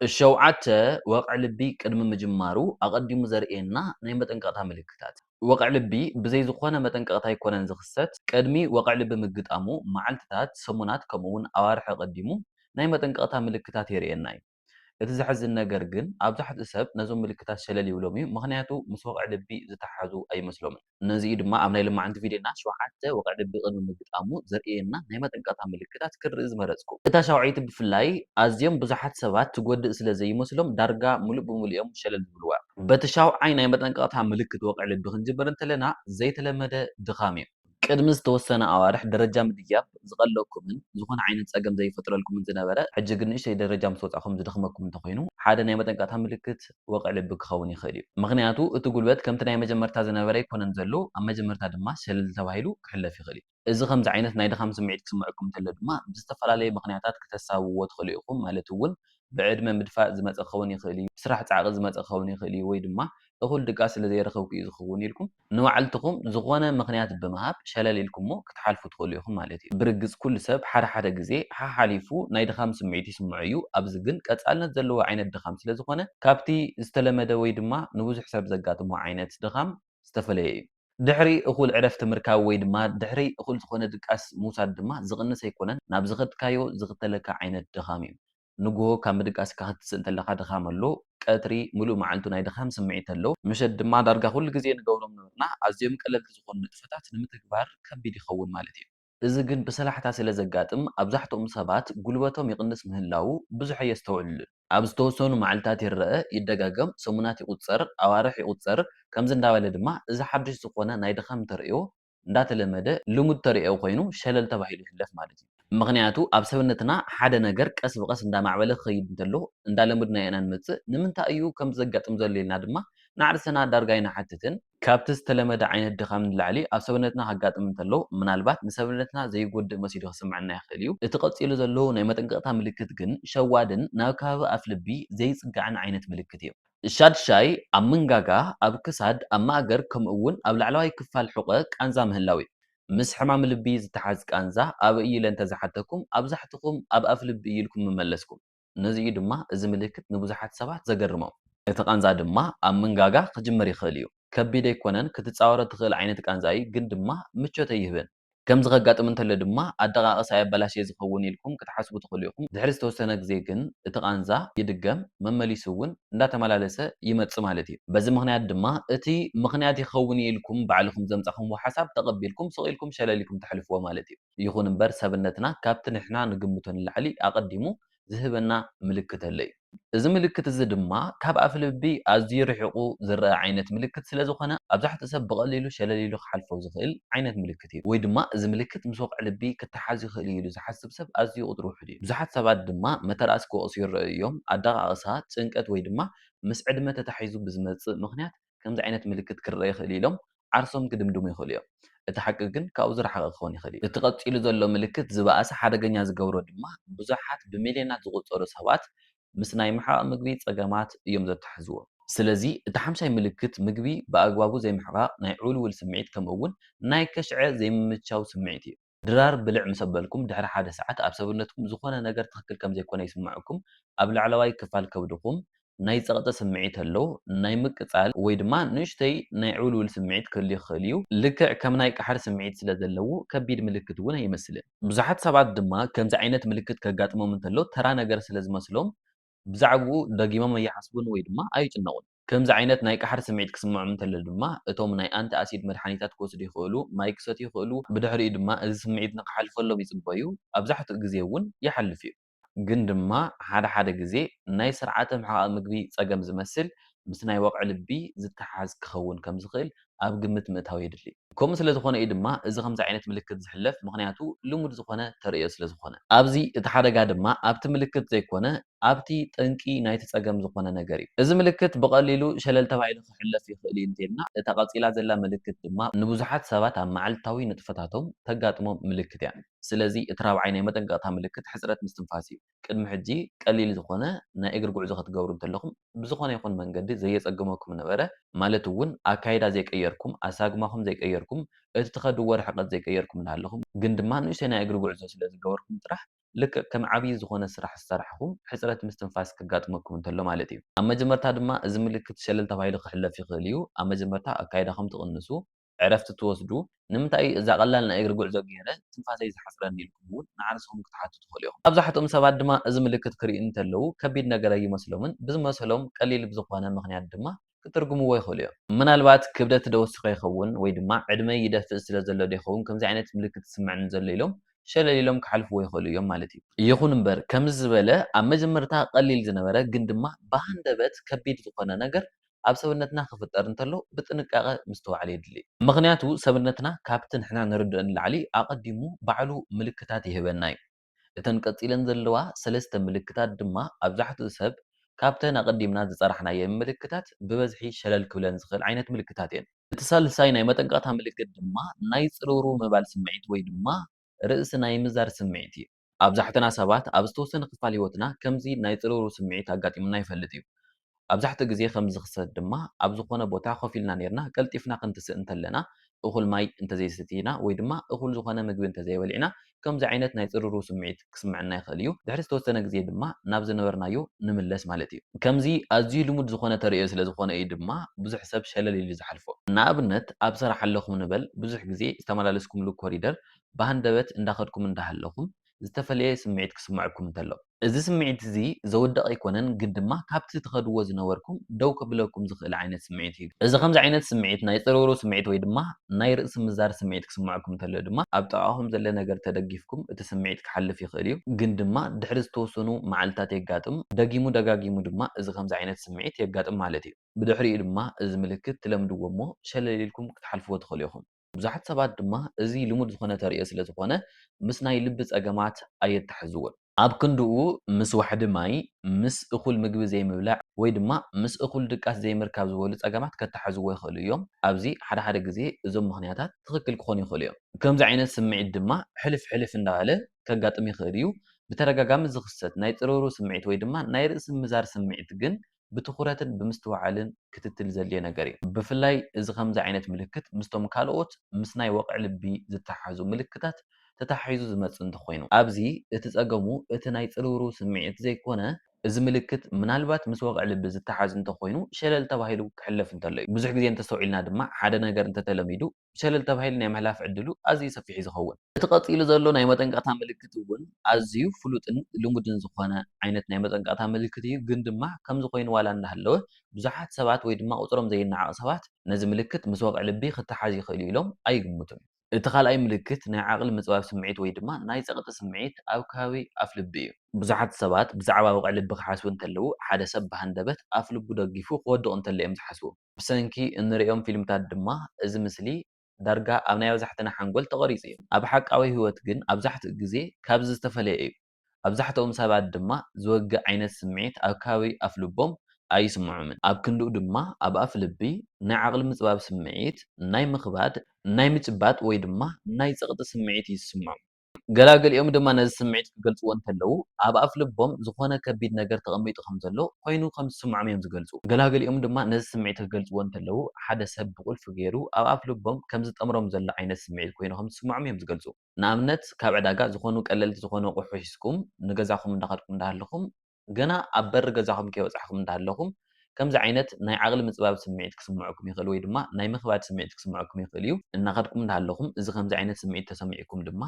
الشوعة وقع لبي قدم مجمارو أقدم زرئينا ناي متنقطها ملكتات وقع لبي بزي زخونه متنقطها يكونن زخست قدمي وقع لبي مقطامو معلتات سمونات كمون أوارح قدمو ناي متنقطها ملكتات يرئينا እቲ ዝሕዝን ነገር ግን ኣብ ዛሕት ሰብ ነዞም ምልክታት ሸለል ይብሎም እዩ ምክንያቱ ምስ ወቕዒ ልቢ ዝተሓዙ ኣይመስሎምን ነዚ ድማ ኣብ ናይ ልማዓንቲ ቪድዮና ሸውዓተ ወቕዒ ልቢ ቅድሚ ምግጣሙ ዘርእየና ናይ መጠንቀቕታ ምልክታት ክርኢ ዝመረፅኩ እታ ሸውዓይቲ ብፍላይ ኣዝዮም ብዙሓት ሰባት ትጎድእ ስለ ዘይመስሎም ዳርጋ ሙሉእ ብሙሉእ እዮም ሸለል ዝብልዋ በቲ ሻውዓይ ናይ መጠንቀቕታ ምልክት ወቕዒ ልቢ ክንጅብር እንተለና ዘይተለመደ ድኻም እዩ ቅድሚ ዝተወሰነ ኣዋርሕ ደረጃ ምድያብ ዝቐለኩምን ዝኾነ ዓይነት ፀገም ዘይፈጥረልኩምን ዝነበረ ሕጂ ግን ንእሽተይ ደረጃ ምስ ወፃኹም ዝደኽመኩም እንተኮይኑ ሓደ ናይ መጠንቀቕታ ምልክት ወቕዒ ልቢ ክኸውን ይኽእል እዩ ምክንያቱ እቲ ጉልበት ከምቲ ናይ መጀመርታ ዝነበረ ይኮነን ዘሎ ኣብ መጀመርታ ድማ ሸለል ተባሂሉ ክሕለፍ ይኽእል እዩ እዚ ከምዚ ዓይነት ናይ ድኻም ስምዒት ክስምዐኩም እንተሎ ድማ ብዝተፈላለየ ምክንያታት ክተሳብዎ ትኽእሉ ኢኹም ማለት እውን ብዕድመ ምድፋእ ዝመፀ ክኸውን ይኽእል እዩ ስራሕ ፃዕቂ ዝመፀ ክኸውን ይኽእል እዩ ወይ ድማ እኹል ድቃስ ስለ ዘይረኸብኩ እዩ ዝኸውን ኢልኩም ንባዕልትኹም ዝኾነ ምክንያት ብምሃብ ሸለል ኢልኩሞ ክትሓልፉ ትኽእሉ ኢኹም ማለት እዩ ብርግፅ ኩሉ ሰብ ሓደ ግዜ ሓሓሊፉ ናይ ድኻም ስምዒት ይስምዖ እዩ ኣብዚ ግን ቀፃልነት ዘለዎ ዓይነት ድኻም ስለ ዝኾነ ካብቲ ዝተለመደ ወይ ድማ ንብዙሕ ሰብ ዘጋጥሞ ዓይነት ድኻም ዝተፈለየ እዩ ድሕሪ እኹል ዕረፍቲ ምርካብ ወይ ድማ ድሕሪ እኹል ዝኾነ ድቃስ ምውሳድ ድማ ዝቕንስ ኣይኮነን ናብ ዝኸድካዮ ዝኽተለካ ዓይነት ድኻም እዩ ንግሆ ካብ ምድቃስካ ክትስእ እንተለካ ድኻም ኣሎ ቀትሪ ሙሉእ መዓልቱ ናይ ድኻም ስምዒት ኣሎ ምሸት ድማ ዳርጋ ኩሉ ግዜ ንገብሮም ነበርና ኣዝዮም ቀለልቲ ዝኾኑ ንጥፈታት ንምትግባር ከቢድ ይኸውን ማለት እዩ እዚ ግን ብሰላሕታ ስለ ዘጋጥም ኣብዛሕትኦም ሰባት ጉልበቶም ይቕንስ ምህላው ብዙሕ የስተውዕሉን ኣብ ዝተወሰኑ መዓልትታት ይረአ ይደጋገም ሰሙናት ይቁፀር ኣዋርሕ ይቁፀር ከምዚ እንዳበለ ድማ እዚ ሓድሽ ዝኾነ ናይ ድኻም ተርእዮ እንዳተለመደ ልሙድ ተርእዮ ኮይኑ ሸለል ተባሂሉ ይሕለፍ ማለት እዩ ምክንያቱ ኣብ ሰብነትና ሓደ ነገር ቀስ ብቀስ እንዳማዕበለ ክኸይድ እንተሎ እንዳለሙድና ኢና ንመፅእ ንምንታይ እዩ ከምዚ ዘጋጥም ዘሎ ኢልና ድማ ንዓርስና ዳርጋ ኣይንሓትትን ካብቲ ዝተለመደ ዓይነት ድኻም ንላዕሊ ኣብ ሰብነትና ከጋጥም እንተሎ ምናልባት ንሰብነትና ዘይጎድእ መሲሉ ክስምዐና ይኽእል እዩ እቲ ቀፂሉ ዘሎ ናይ መጠንቀቕታ ምልክት ግን ሸዋድን ናብ ከባቢ ኣፍ ልቢ ዘይፅጋዕን ዓይነት ምልክት እዩ ሻድሻይ ኣብ መንጋጋ ኣብ ክሳድ ኣብ ማእገር ከምኡ እውን ኣብ ላዕለዋይ ክፋል ሕቖ ቃንዛ ምህላው እዩ ምስ ሕማም ልቢ ዝተሓዝ ቃንዛ ኣብ እይለ እንተዝሓተኩም ኣብዛሕትኩም ኣብ ኣፍ ልቢ ኢልኩም መመለስኩም ነዚኡ ድማ እዚ ምልክት ንብዙሓት ሰባት ዘገርሞም እቲ ቃንዛ ድማ ኣብ መንጋጋ ክጅመር ይኽእል እዩ ከቢድ ኣይኮነን ክትፃወሮ ትኽእል ዓይነት ቃንዛ እዩ ግን ድማ ምቾት ኣይህብን ከምዚ ከጋጥም እንተሎ ድማ ኣደቃቕሳ ኣበላሽየ ዝኸውን ኢልኩም ክትሓስቡ ትኽእሉ ኢኹም ድሕሪ ዝተወሰነ ግዜ ግን እቲ ቃንዛ ይድገም መመሊሱ እውን እንዳተመላለሰ ይመፅእ ማለት እዩ በዚ ምክንያት ድማ እቲ ምክንያት ይኸውን ኢልኩም ባዕልኩም ዘምፀኹምዎ ሓሳብ ተቐቢልኩም ስቕ ኢልኩም ሸለል ኢልኩም ተሕልፍዎ ማለት እዩ ይኹን እምበር ሰብነትና ካብቲ ንሕና ንግምቶ ንላዕሊ ኣቐዲሙ ዝህበና ምልክት ኣሎ እዩ እዚ ምልክት እዚ ድማ ካብ ኣፍ ልቢ ኣዝዩ ርሒቑ ዝረአ ዓይነት ምልክት ስለ ዝኾነ ኣብዛሕትኡ ሰብ ብቐሊሉ ሸለል ኢሉ ክሓልፎ ዝኽእል ዓይነት ምልክት እዩ ወይ ድማ እዚ ምልክት ምስ ወቕዒ ልቢ ክተሓዝ ይኽእል እዩ ኢሉ ዝሓስብ ሰብ ኣዝዩ ቁፅሩ ውሕድ እዩ ብዙሓት ሰባት ድማ መተርኣስ ክወቕሱ ይረኣዩ እዮም ኣደቃቕሳ ጭንቀት ወይ ድማ ምስ ዕድመ ተታሒዙ ብዝመፅእ ምክንያት ከምዚ ዓይነት ምልክት ክረአ ይኽእል ኢሎም ዓርሶም ክድምድሙ ይኽእሉ እዮም እቲ ሓቂ ግን ካብኡ ዝረሓቐ ክኸውን ይኽእል እዩ እቲ ቀፂሉ ዘሎ ምልክት ዝበኣሰ ሓደገኛ ዝገብሮ ድማ ብዙሓት ብሚልዮናት ዝቑፀሩ ሰባት ምስ ናይ ምሕቃቕ ምግቢ ፀገማት እዮም ዘተሓዝዎ ስለዚ እቲ ሓምሻይ ምልክት ምግቢ ብኣግባቡ ዘይምሕቃቕ ናይ ዕውልውል ስምዒት ከምኡ እውን ናይ ከሽዐ ዘይምምቻው ስምዒት እዩ ድራር ብልዕ ምስ ኣበልኩም ድሕሪ ሓደ ሰዓት ኣብ ሰውነትኩም ዝኾነ ነገር ትኽክል ከም ዘይኮነ ይስምዐኩም ኣብ ላዕለዋይ ክፋል ከብድኩም ናይ ፀቕጢ ስምዒት ኣሎ ናይ ምቅፃል ወይ ድማ ንእሽተይ ናይ ዕውልውል ስምዒት ክህሉ ይኽእል እዩ ልክዕ ከም ናይ ቃሕሪ ስምዒት ስለ ዘለዎ ከቢድ ምልክት እውን ኣይመስልን ብዙሓት ሰባት ድማ ከምዚ ዓይነት ምልክት ከጋጥሞም እንተሎ ተራ ነገር ስለ ዝመስሎም ብዛዕባኡ ደጊሞም ኣይሓስቡን ወይ ድማ ኣይጭነቁን ከምዚ ዓይነት ናይ ቃሕሪ ስምዒት ክስምዖም እንተሎ ድማ እቶም ናይ ኣንቲ ኣሲድ መድሓኒታት ክወስዱ ይኽእሉ ማይ ክሰትዩ ይኽእሉ ብድሕሪኡ ድማ እዚ ስምዒት ንክሓልፈሎም ይፅበዩ ኣብዛሕትኡ ግዜ እውን ይሓልፍ እዩ ግን ድማ ሓደ ግዜ ናይ ስርዓተ ምሕቃቕ ምግቢ ፀገም ዝመስል ምስ ናይ ወቕዒ ልቢ ዝተሓዝ ክኸውን ከም ዝኽእል ኣብ ግምት ምእታው የድሊ ከምኡ ስለ ዝኾነ እዩ ድማ እዚ ከምዚ ዓይነት ምልክት ዝሕለፍ ምክንያቱ ልሙድ ዝኾነ ተርእዮ ስለ ዝኾነ ኣብዚ እቲ ሓደጋ ድማ ኣብቲ ምልክት ዘይኮነ ኣብቲ ጠንቂ ናይቲ ፀገም ዝኾነ ነገር እዩ እዚ ምልክት ብቐሊሉ ሸለል ተባሂሉ ክሕለፍ ይኽእል እዩ እንተኢልና እታ ቀፂላ ዘላ ምልክት ድማ ንብዙሓት ሰባት ኣብ መዓልታዊ ንጥፈታቶም ተጋጥሞም ምልክት እያ ስለዚ እቲ ራብዓይ ናይ መጠንቀቕታ ምልክት ሕፅረት ምስትንፋስ እዩ ቅድሚ ሕጂ ቀሊል ዝኾነ ናይ እግሪ ጉዕዞ ክትገብሩ እንተለኹም ብዝኾነ ይኹን መንገዲ ዘየፀግመኩም ነበረ ማለት እውን ኣካይዳ ዘይቀየርኩም ኣሳግማኹም ዘይቀየርኩም እቲ ትኸድዎ ርሕቐት ዘይቀየርኩም እናሃለኹም ግን ድማ ንእሽተይ ናይ እግሪ ጉዕዞ ስለ ዝገበርኩም ጥራሕ ልክዕ ከም ዓብዪ ዝኾነ ስራሕ ዝሰራሕኹም ሕፅረት ምስትንፋስ ከጋጥመኩም እንተሎ ማለት እዩ። ኣብ መጀመርታ ድማ እዚ ምልክት ሸለል ተባሂሉ ክሕለፍ ይኽእል እዩ። ኣብ መጀመርታ ኣካይዳኹም ትቕንሱ፣ ዕረፍቲ ትወስዱ ንምንታይ እዛ ቀላል ናይ እግሪ ጉዕዞ ገይረ ትንፋሰይ ዝሓፅረኒ ኢልኩም እውን ንዓርስኩም ክትሓቱ ትኽእሉ ኢኹም። መብዛሕትኦም ሰባት ድማ እዚ ምልክት ክርእዩ እንተለዉ ከቢድ ነገር ኣይመስሎምን ብዝመሰሎም ቀሊል ብዝኾነ ምኽንያት ድማ ክትርጉምዎ ይኽእሉ እዮም። ምናልባት ክብደት ዶ ወሲኸ ይኸውን ወይ ድማ ዕድመይ ይደፍእ ስለ ዘሎ ዶ ይኸውን ከምዚ ዓይነት ምልክት ዝስምዐኒ ዘሎ ኢሎም ሸለል ኢሎም ክሓልፍዎ ይኽእሉ እዮም ማለት እዩ። ይኹን እምበር ከምዚ ዝበለ ኣብ መጀመርታ ቀሊል ዝነበረ ግን ድማ ብሃንደበት ከቢድ ዝኾነ ነገር ኣብ ሰውነትና ክፍጠር እንተሎ ብጥንቃቐ ምስትዋዕል የድሊ። ምክንያቱ ሰውነትና ካብቲ ንሕና ንርድኦ ንላዕሊ ኣቐዲሙ ባዕሉ ምልክታት ይህበና እዩ። እተን ቀፂለን ዘለዋ 3 ምልክታት ድማ ኣብዛሕትኡ ሰብ ካብተን ኣቐዲምና ዝፀራሕናየን ምልክታት ብበዝሒ ሸለል ክብለን ዝኽእል ዓይነት ምልክታት እየን። እቲ ሳልሳይ ናይ መጠንቀቕታ ምልክት ድማ ናይ ፅሩሩ ምባል ስምዒት ወይ ድማ ርእሲ ናይ ምዛር ስምዒት እዩ። ኣብዛሕትና ሰባት ኣብ ዝተወሰነ ክፋል ሂወትና ከምዚ ናይ ፅሩሩ ስምዒት ኣጋጢሙና ይፈልጥ እዩ። ኣብዛሕትኡ ግዜ ከምዚ ዝኽሰት ድማ ኣብ ዝኾነ ቦታ ኮፍ ኢልና ነርና ቀልጢፍና ክንትስእ እንተለና እኹል ማይ እንተዘይሰቲና ወይ ድማ እኹል ዝኾነ ምግቢ እንተዘይበሊዕና ከምዚ ዓይነት ናይ ፅሩሩ ስምዒት ክስምዐና ይኽእል እዩ። ድሕሪ ዝተወሰነ ግዜ ድማ ናብ ዝነበርናዮ ንምለስ ማለት እዩ። ከምዚ ኣዝዩ ልሙድ ዝኾነ ተርእዮ ስለ ዝኾነ እዩ ድማ ብዙሕ ሰብ ሸለል ኢሉ ዝሓልፎ። ንኣብነት ኣብ ስራሕ ኣለኹም ንበል ብዙሕ ግዜ ዝተመላለስኩምሉ ኮሪደር ብሃንደበት እንዳኸድኩም እንዳሃለኹም ዝተፈለየ ስምዒት ክስመዐኩም እንተሎ እዚ ስምዒት እዚ ዘወድቕ ኣይኮነን ግን ድማ ካብቲ ትኸድዎ ዝነበርኩም ደው ከብለኩም ዝኽእል ዓይነት ስምዒት እዩ። እዚ ከምዚ ዓይነት ስምዒት ናይ ፅሩሩ ስምዒት ወይ ድማ ናይ ርእሲ ምዛር ስምዒት ክስመዐኩም እንተሎ ድማ ኣብ ጥቓኹም ዘሎ ነገር ተደጊፍኩም እቲ ስምዒት ክሓልፍ ይኽእል እዩ። ግን ድማ ድሕሪ ዝተወሰኑ መዓልትታት የጋጥም ደጊሙ ደጋጊሙ ድማ እዚ ከምዚ ዓይነት ስምዒት የጋጥም ማለት እዩ። ብድሕሪኡ ድማ እዚ ምልክት ትለምድዎ እሞ ሸለል ኢልኩም ክትሓልፍዎ ትኽእሉ ኢኹም። ብዙሓት ሰባት ድማ እዚ ልሙድ ዝኾነ ተርእዮ ስለ ዝኾነ ምስ ናይ ልቢ ፀገማት ኣየተሓሕዝዎን። ኣብ ክንድኡ ምስ ዋሕዲ ማይ፣ ምስ እኹል ምግቢ ዘይምብላዕ ወይ ድማ ምስ እኹል ድቃስ ዘይምርካብ ዝበሉ ፀገማት ከተሓሕዝዎ ይኽእሉ እዮም። ኣብዚ ሓደ ሓደ ግዜ እዞም ምኽንያታት ትኽክል ክኾኑ ይኽእሉ እዮም። ከምዚ ዓይነት ስምዒት ድማ ሕልፍ ሕልፍ እንዳበለ ከጋጥም ይኽእል እዩ። ብተደጋጋሚ ዝኽሰት ናይ ፅሩሩ ስምዒት ወይ ድማ ናይ ርእሲ ምዛር ስምዒት ግን ብትኹረትን ብምስትውዓልን ክትትል ዘድልዮ ነገር እዩ። ብፍላይ እዚ ከምዚ ዓይነት ምልክት ምስቶም ካልኦት ምስ ናይ ወቕዒ ልቢ ዝተሓሓዙ ምልክታት ተታሒዙ ዝመፅእ እንተኾይኑ ኣብዚ እቲ ፀገሙ እቲ ናይ ፅሩሩ ስምዒት ዘይኮነ እዚ ምልክት ምናልባት ምስ ወቕዒ ልቢ ዝተሓሓዝ እንተኾይኑ ሸለል ተባሂሉ ክሕለፍ እንተሎ እዩ። ብዙሕ ግዜ እንተስተውዒልና ድማ ሓደ ነገር እንተተለሚዱ ሸለል ተባሂሉ ናይ ምሕላፍ ዕድሉ ኣዝዩ ሰፊሕ እዩ ዝኸውን። እቲ ቀፂሉ ዘሎ ናይ መጠንቀቕታ ምልክት እውን ኣዝዩ ፍሉጥን ልሙድን ዝኾነ ዓይነት ናይ መጠንቀቕታ ምልክት እዩ። ግን ድማ ከምዚ ኮይኑ ዋላ እንዳሃለወ ብዙሓት ሰባት ወይ ድማ ቁፅሮም ዘይነዓቕ ሰባት ነዚ ምልክት ምስ ወቕዒ ልቢ ክተሓዝ ይኽእል እዩ ኢሎም ኣይግምቱን። እቲ ካልኣይ ምልክት ናይ ዓቕሊ ምፅባብ ስምዒት ወይ ድማ ናይ ፀቕጢ ስምዒት ኣብ ከባቢ ኣፍ ልቢ እዩ። ብዙሓት ሰባት ብዛዕባ ወቕዒ ልቢ ክሓስቡ እንተለዉ ሓደ ሰብ ብሃንደበት ኣፍ ልቡ ደጊፉ ክወድቕ እንተሎ እዮም ዝሓስቡ። ብሰንኪ እንሪኦም ፊልምታት ድማ እዚ ምስሊ ዳርጋ ኣብ ናይ ኣብዛሕትና ሓንጎል ተቐሪፁ እዩ። ኣብ ሓቃዊ ህይወት ግን ኣብዛሕትኡ ግዜ ካብዚ ዝተፈለየ እዩ። ኣብዛሕትኦም ሰባት ድማ ዝወግእ ዓይነት ስምዒት ኣብ ከባቢ ኣፍ ልቦም ኣይስምዖምን። ኣብ ክንድኡ ድማ ኣብ ኣፍ ልቢ ናይ ዓቕሊ ምፅባብ ስምዒት፣ ናይ ምኽባድ፣ ናይ ምጭባጥ ወይ ድማ ናይ ፀቕጢ ስምዒት እዩ ዝስምዖም። ገላገሊኦም ድማ ነዚ ስምዒት ክገልፅዎ እንተለዉ ኣብ ኣፍ ልቦም ዝኾነ ከቢድ ነገር ተቐሚጡ ከም ዘሎ ኮይኑ ከም ዝስምዖም እዮም ዝገልፁ። ገላገሊኦም ድማ ነዚ ስምዒት ክገልፅዎ እንተለዉ ሓደ ሰብ ብቁልፊ ገይሩ ኣብ ኣፍ ልቦም ከም ዝጠምሮም ዘሎ ዓይነት ስምዒት ኮይኑ ከም ዝስምዖም እዮም ዝገልፁ። ንኣብነት ካብ ዕዳጋ ዝኾኑ ቀለልቲ ዝኾኑ ኣቑሑ ሒዝኩም ንገዛኹም እንዳኸድኩም እንዳሃለኹም ገና ኣብ በሪ ገዛኹም ከይበፃሕኩም እንዳሃለኹም ከምዚ ዓይነት ናይ ዓቕሊ ምፅባብ ስምዒት ክስምዐኩም ይኽእል ወይ ድማ ናይ ምኽባድ ስምዒት ክስምዐኩም ይኽእል እዩ። እናኸድኩም እንዳሃለኹም እዚ ከምዚ ዓይነት ስምዒት ተሰሚዕኩም ድማ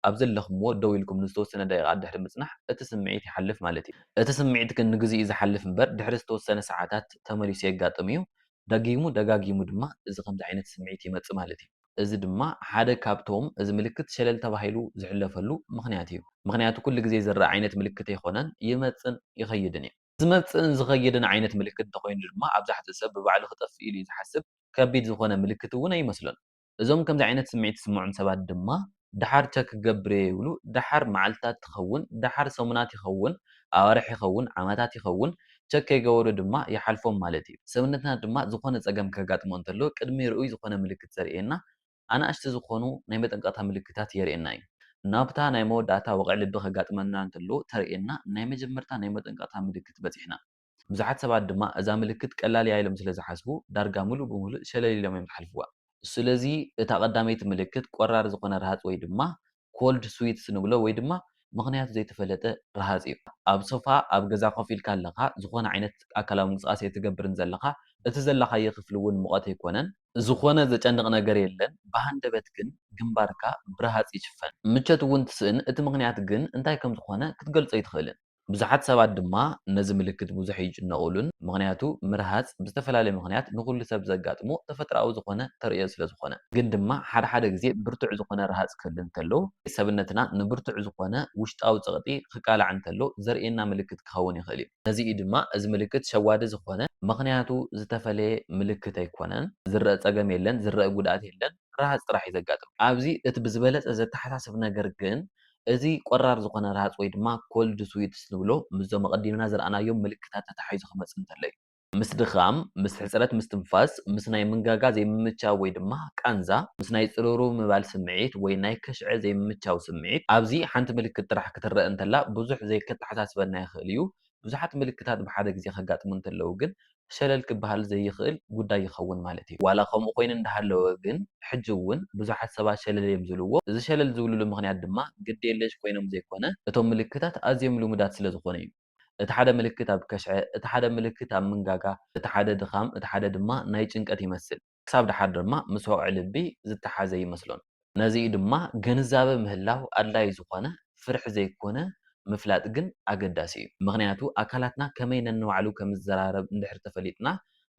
ኣብ ዘለኹምዎ ደው ኢልኩም ንዝተወሰነ ደቂቓ ድሕሪ ምጽናሕ እቲ ስምዒት ይሓልፍ ማለት እዩ። እቲ ስምዒት ግን ንግዚኡ ዝሓልፍ እምበር ድሕሪ ዝተወሰነ ሰዓታት ተመሊሱ የጋጥም እዩ። ደጊሙ ደጋጊሙ ድማ እዚ ከምዚ ዓይነት ስምዒት ይመጽእ ማለት እዩ። እዚ ድማ ሓደ ካብቶም እዚ ምልክት ሸለል ተባሂሉ ዝሕለፈሉ ምኽንያት እዩ። ምኽንያቱ ኩሉ ግዜ ዝረአ ዓይነት ምልክት ኣይኮነን ይመጽን ይኸይድን እዩ። ዝመጽእን ዝኸይድን ዓይነት ምልክት እንተኾይኑ ድማ ኣብዛሕትኡ ሰብ ብባዕሉ ክጠፍእ ኢሉ እዩ ዝሓስብ ከቢድ ዝኾነ ምልክት እውን ኣይመስሎን። እዞም ከምዚ ዓይነት ስምዒት ዝስምዖም ሰባት ድማ ድሓር ቸክ ክገብር እየ ይብሉ። ድሓር መዓልትታት ትኸውን፣ ድሓር ሰሙናት ይኸውን፣ ኣዋርሕ ይኸውን፣ ዓመታት ይኸውን ቸክ ከይገበሩ ድማ ይሓልፎም ማለት እዩ። ሰውነትና ድማ ዝኾነ ፀገም ከጋጥሞ እንተሎ ቅድሚ ርኡይ ዝኾነ ምልክት ዘርእየና ኣናእሽቲ ዝኾኑ ናይ መጠንቀቕታ ምልክታት የርእየና እዩ። ናብታ ናይ መወዳእታ ወቕዒ ልቢ ከጋጥመና እንተሎ ተርእየና ናይ መጀመርታ ናይ መጠንቀቕታ ምልክት በፂሕና። ብዙሓት ሰባት ድማ እዛ ምልክት ቀላል እያ ኢሎም ስለ ዝሓስቡ ዳርጋ ሙሉእ ብሙሉእ ሸለል ኢሎም እዮም ዝሓልፍዋ። ስለዚ እታ ቀዳመይቲ ምልክት ቆራር ዝኾነ ረሃፅ ወይ ድማ ኮልድ ስዊትስ ንብሎ ወይ ድማ ምኽንያቱ ዘይተፈለጠ ረሃፅ እዩ። ኣብ ሶፋ ኣብ ገዛ ኮፍ ኢልካ ኣለኻ ዝኾነ ዓይነት ኣካላዊ ምንቅስቓስ ኣይትገብርን ዘለኻ እቲ ዘለኻዮ ክፍሊ እውን ሙቐት ኣይኮነን ዝኾነ ዘጨንቕ ነገር የለን ብሃንደበት ግን ግንባርካ ብረሃፅ ይሽፈን ምቸት እውን ትስእን እቲ ምኽንያት ግን እንታይ ከም ዝኾነ ክትገልጾ ኣይትኽእልን ብዙሓት ሰባት ድማ ነዚ ምልክት ብዙሕ ይጭነቑሉን ምክንያቱ ምርሃፅ ብዝተፈላለየ ምክንያት ንኩሉ ሰብ ዘጋጥሞ ተፈጥራዊ ዝኾነ ተርእዮ ስለ ዝኾነ ግን ድማ ሓደ ሓደ ግዜ ብርቱዕ ዝኾነ ረሃፅ ክህሉ እንተሎ ሰብነትና ንብርቱዕ ዝኾነ ውሽጣዊ ፀቕጢ ክቃላዕ እንተሎ ዘርእየና ምልክት ክኸውን ይኽእል እዩ ነዚ ድማ እዚ ምልክት ሸዋዲ ዝኾነ ምክንያቱ ዝተፈለየ ምልክት ኣይኮነን ዝረአ ፀገም የለን ዝረአ ጉድኣት የለን ረሃፅ ጥራሕ እዩ ዘጋጥም ኣብዚ እቲ ብዝበለፀ ዘተሓሳስብ ነገር ግን እዚ ቆራር ዝኾነ ረሃፅ ወይ ድማ ኮልድ ስዊትስ ንብሎ ምስዞም ኣቐዲምና ዝረኣናዮም ምልክታት ተታሒዙ ክመፅእ እንተሎ እዩ ምስ ድኻም ምስ ሕፅረት ምስ ትንፋስ ምስ ናይ ምንጋጋ ዘይምምቻው ወይ ድማ ቃንዛ ምስ ናይ ፅሩሩ ምባል ስምዒት ወይ ናይ ከሽዐ ዘይምምቻው ስምዒት ኣብዚ ሓንቲ ምልክት ጥራሕ ክትረአ እንተላ ብዙሕ ዘይከተሓሳስበና ይኽእል እዩ ብዙሓት ምልክታት ብሓደ ግዜ ከጋጥሙ እንተለዉ ግን ሸለል ክበሃል ዘይኽእል ጉዳይ ይኸውን ማለት እዩ ዋላ ከምኡ ኮይኑ እንዳሃለወ ግን ሕጂ እውን ብዙሓት ሰባት ሸለል እዮም ዝብልዎ እዚ ሸለል ዝብልሉ ምክንያት ድማ ግድየለሽ ኮይኖም ዘይኮነ እቶም ምልክታት ኣዝዮም ልሙዳት ስለ ዝኾነ እዩ እቲ ሓደ ምልክት ኣብ ከሽዐ እቲ ሓደ ምልክት ኣብ ምንጋጋ እቲ ሓደ ድኻም እቲ ሓደ ድማ ናይ ጭንቀት ይመስል ክሳብ ድሓር ድማ ምስ ወቕዒ ልቢ ዝተሓዘ ይመስሎን ነዚ ድማ ግንዛበ ምህላው ኣድላይ ዝኾነ ፍርሒ ዘይኮነ ምፍላጥ ግን ኣገዳሲ እዩ ምክንያቱ ኣካላትና ከመይ ነንባዕሉ ከም ዝዘራረብ እንድሕር ተፈሊጥና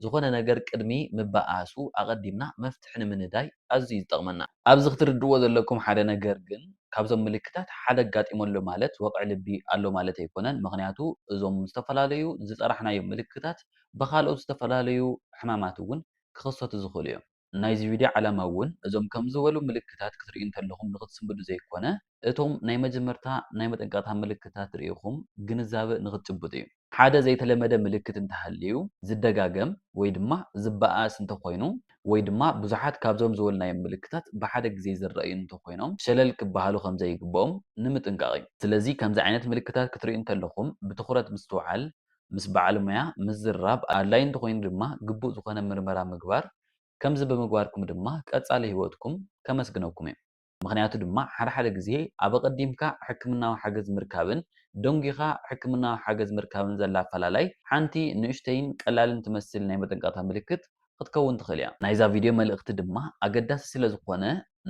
ዝኾነ ነገር ቅድሚ ምበኣሱ ኣቐዲምና መፍትሒ ንምንዳይ ኣዝዩ ዝጠቕመና ኣብዚ ክትርድእዎ ዘለኩም ሓደ ነገር ግን ካብዞም ምልክታት ሓደ ኣጋጢመሉ ማለት ወቕዒ ልቢ ኣሎ ማለት ኣይኮነን ምክንያቱ እዞም ዝተፈላለዩ ዝፀራሕናዮም ምልክታት ብካልኦት ዝተፈላለዩ ሕማማት እውን ክኽሰቱ ዝኽእሉ እዮም ናይዚ ቪድዮ ዓላማ እውን እዞም ከም ዝበሉ ምልክታት ክትርእዩ እንተለኹም ንክትስምዱ ዘይኮነ እቶም ናይ መጀመርታ ናይ መጠንቀቕታ ምልክታት ርኢኹም ግንዛበ ንክትጭብጡ እዩ ሓደ ዘይተለመደ ምልክት እንተሃልዩ ዝደጋገም ወይ ድማ ዝበኣስ እንተኮይኑ ወይ ድማ ብዙሓት ካብዞም ዝበልናዮም ምልክታት ብሓደ ግዜ ዝረአዩ እንተኮይኖም ሸለል ክበሃሉ ከም ዘይግብኦም ንምጥንቃቕ እዩ ስለዚ ከምዚ ዓይነት ምልክታት ክትርእዩ እንተለኹም ብትኩረት ምስትውዓል ምስ በዓል ሞያ ምዝራብ ኣድላይ እንተኮይኑ ድማ ግቡእ ዝኾነ ምርመራ ምግባር ከምዚ ብምግባርኩም ድማ ቀፃሊ ሂወትኩም ከመስግነኩም እዮም ምክንያቱ ድማ ሓደ ሓደ ግዜ ኣብ ኣቐዲምካ ሕክምናዊ ሓገዝ ምርካብን ደንጊኻ ሕክምናዊ ሓገዝ ምርካብን ዘላ ኣፈላላይ ሓንቲ ንእሽተይን ቀላልን ትመስል ናይ መጠንቀቕታ ምልክት ክትከውን ትኽእል እያ ናይዛ ቪድዮ መልእኽቲ ድማ ኣገዳሲ ስለ ዝኾነ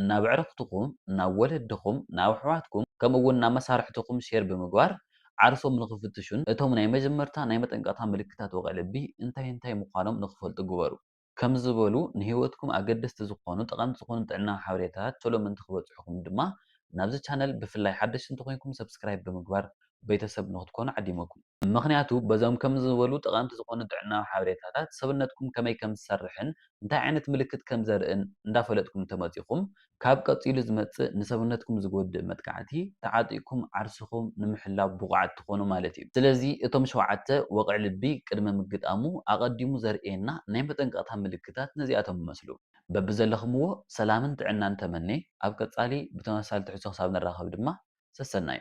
ናብ ኣዕርኽትኩም ናብ ወለድኹም ናብ ኣሕዋትኩም ከምኡ እውን ናብ መሳርሕትኩም ሼር ብምግባር ዓርሶም ንክፍትሹን እቶም ናይ መጀመርታ ናይ መጠንቀቕታ ምልክታት ወቕዒ ልቢ እንታይ እንታይ ምዃኖም ንክፈልጡ ግበሩ ከም ዝበሉ ንሂወትኩም ኣገደስቲ ዝኾኑ ጠቐምቲ ዝኾኑ ጥዕናዊ ሓበሬታታት ቶሎ ምንቲ ክበፅሑኩም ድማ ናብዚ ቻነል ብፍላይ ሓደሽቲ እንተኮይንኩም ሰብስክራይብ ብምግባር ቤተሰብ ንክትኮኑ ዓዲመኩም ምክንያቱ በዞም ከም ዝበሉ ጠቐምቲ ዝኾኑ ጥዕናዊ ሓበሬታታት ሰብነትኩም ከመይ ከም ዝሰርሕን እንታይ ዓይነት ምልክት ከም ዘርእን እንዳፈለጥኩም ተመፂኹም ካብ ቀፂሉ ዝመፅእ ንሰብነትኩም ዝጎድእ መጥቃዕቲ ተዓጢቕኩም ዓርስኹም ንምሕላው ብቑዓት ትኾኑ ማለት እዩ ስለዚ እቶም 7 ወቕዒ ልቢ ቅድመ ምግጣሙ ኣቐዲሙ ዘርእየና ናይ መጠንቀቕታ ምልክታት ነዚኣቶም ይመስሉ በብዘለኹምዎ ሰላምን ጥዕናን ተመነ ኣብ ቀፃሊ ብተመሳሳሊ ትሕዝቶ ክሳብ ንራኸብ ድማ ሰሰናይ